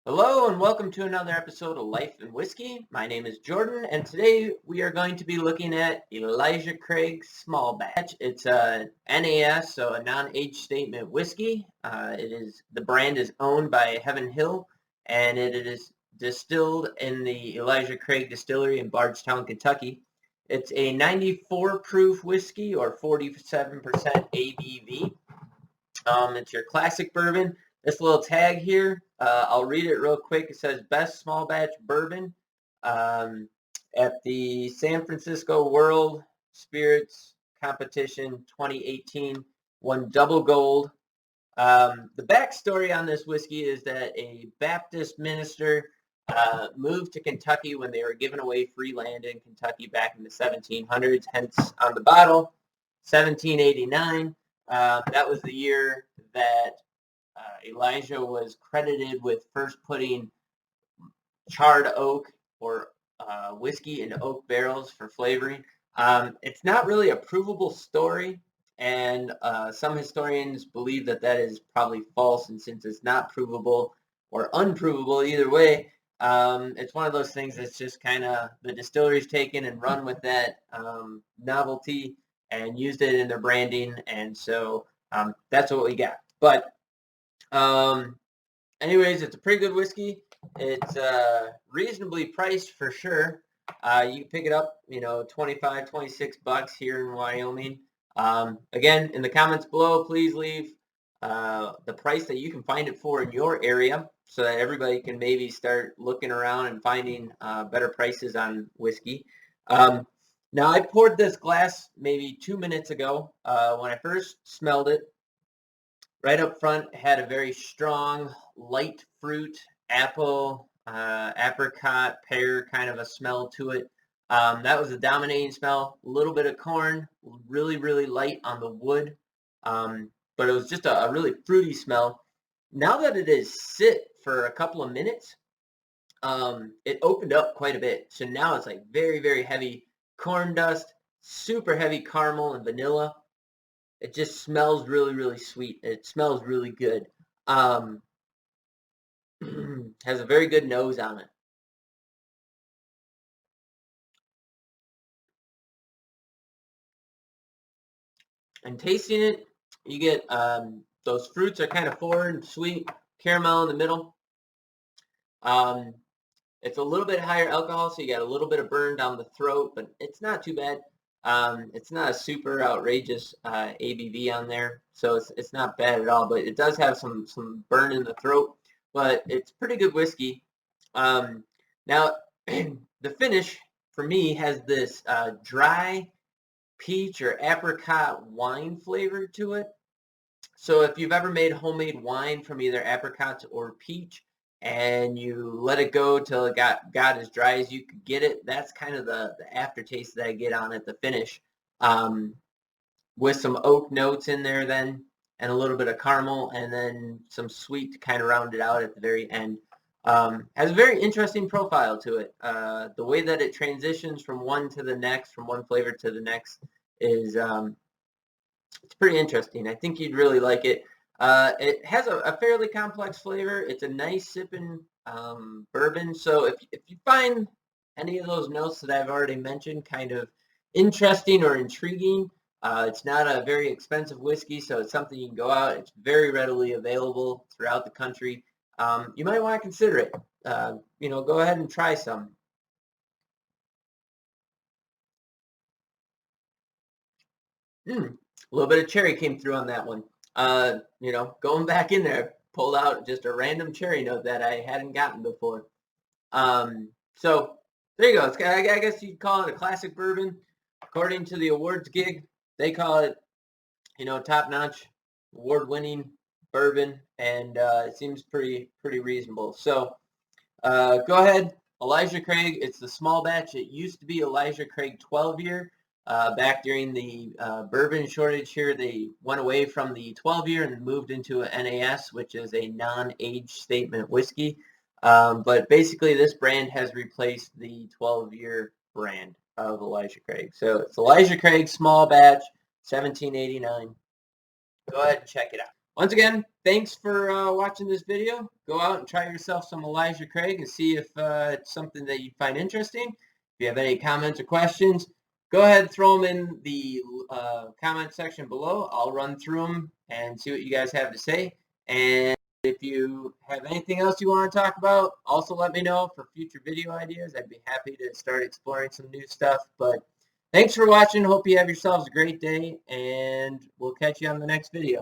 Hello and welcome to another episode of Life and Whiskey. My name is Jordan and today we are going to be looking at Elijah Craig Small Batch. It's a NAS, so a non-age statement whiskey. The brand is owned by Heaven Hill and it is distilled in the Elijah Craig Distillery in Bardstown, Kentucky. It's a 94 proof whiskey or 47% ABV. It's your classic bourbon. This little tag here, I'll read it real quick. It says best small batch bourbon at the San Francisco World Spirits Competition 2018, won double gold. The backstory on this whiskey is that a Baptist minister moved to Kentucky when they were giving away free land in Kentucky back in the 1700s, hence on the bottle, 1789. That was the year that Elijah was credited with first putting charred oak or whiskey into oak barrels for flavoring. It's not really a provable story, and some historians believe that is probably false, and since it's not provable or unprovable either way, it's one of those things that's just kind of the distillery's taken and run with that novelty and used it in their branding, and so that's what we got. But anyways, it's a pretty good whiskey. It's reasonably priced for sure. You can pick it up, 25, 26 bucks here in Wyoming. Again, in the comments below, please leave the price that you can find it for in your area so that everybody can maybe start looking around and finding better prices on whiskey. Now, I poured this glass maybe 2 minutes ago. When I first smelled it, right up front, it had a very strong, light fruit, apple, apricot, pear kind of a smell to it. That was a dominating smell. A little bit of corn, really, really light on the wood. But it was just a really fruity smell. Now that it is sit for a couple of minutes, it opened up quite a bit. So now it's like very, very heavy corn dust, super heavy caramel and vanilla. It just smells really, really sweet. It smells really good. Has a very good nose on it. And tasting it, you get those fruits are kind of forward, sweet, caramel in the middle. It's a little bit higher alcohol, so you got a little bit of burn down the throat, but it's not too bad. It's not a super outrageous ABV on there, so it's not bad at all. But it does have some burn in the throat, but it's pretty good whiskey. Now, the finish for me has this dry peach or apricot wine flavor to it. So if you've ever made homemade wine from either apricots or peach, and you let it go till it got as dry as you could get it, that's kind of the aftertaste that I get on it, the finish, with some oak notes in there then, and a little bit of caramel, and then some sweet to kind of round it out at the very end. Has a very interesting profile to it. The way that it transitions from one to the next, from one flavor to the next, is it's pretty interesting. I think you'd really like it. It has a fairly complex flavor. It's a nice sipping bourbon. So if you find any of those notes that I've already mentioned kind of interesting or intriguing, it's not a very expensive whiskey, so it's something you can go out. It's very readily available throughout the country. You might want to consider it. Go ahead and try some. A little bit of cherry came through on that one. Going back in there, pulled out just a random cherry note that I hadn't gotten before. So there you go. I guess you'd call it a classic bourbon. According to the awards gig, they call it, top-notch, award-winning bourbon, and it seems pretty reasonable. So go ahead, Elijah Craig. It's the small batch. It used to be Elijah Craig 12-year. Back during the bourbon shortage here, they went away from the 12-year and moved into a NAS, which is a non-age statement whiskey. But basically, this brand has replaced the 12-year brand of Elijah Craig. So it's Elijah Craig Small Batch, 1789. Go ahead and check it out. Once again, thanks for watching this video. Go out and try yourself some Elijah Craig and see if it's something that you find interesting. If you have any comments or questions, go ahead and throw them in the comment section below. I'll run through them and see what you guys have to say. And if you have anything else you want to talk about, also let me know for future video ideas. I'd be happy to start exploring some new stuff. But thanks for watching. Hope you have yourselves a great day, and we'll catch you on the next video.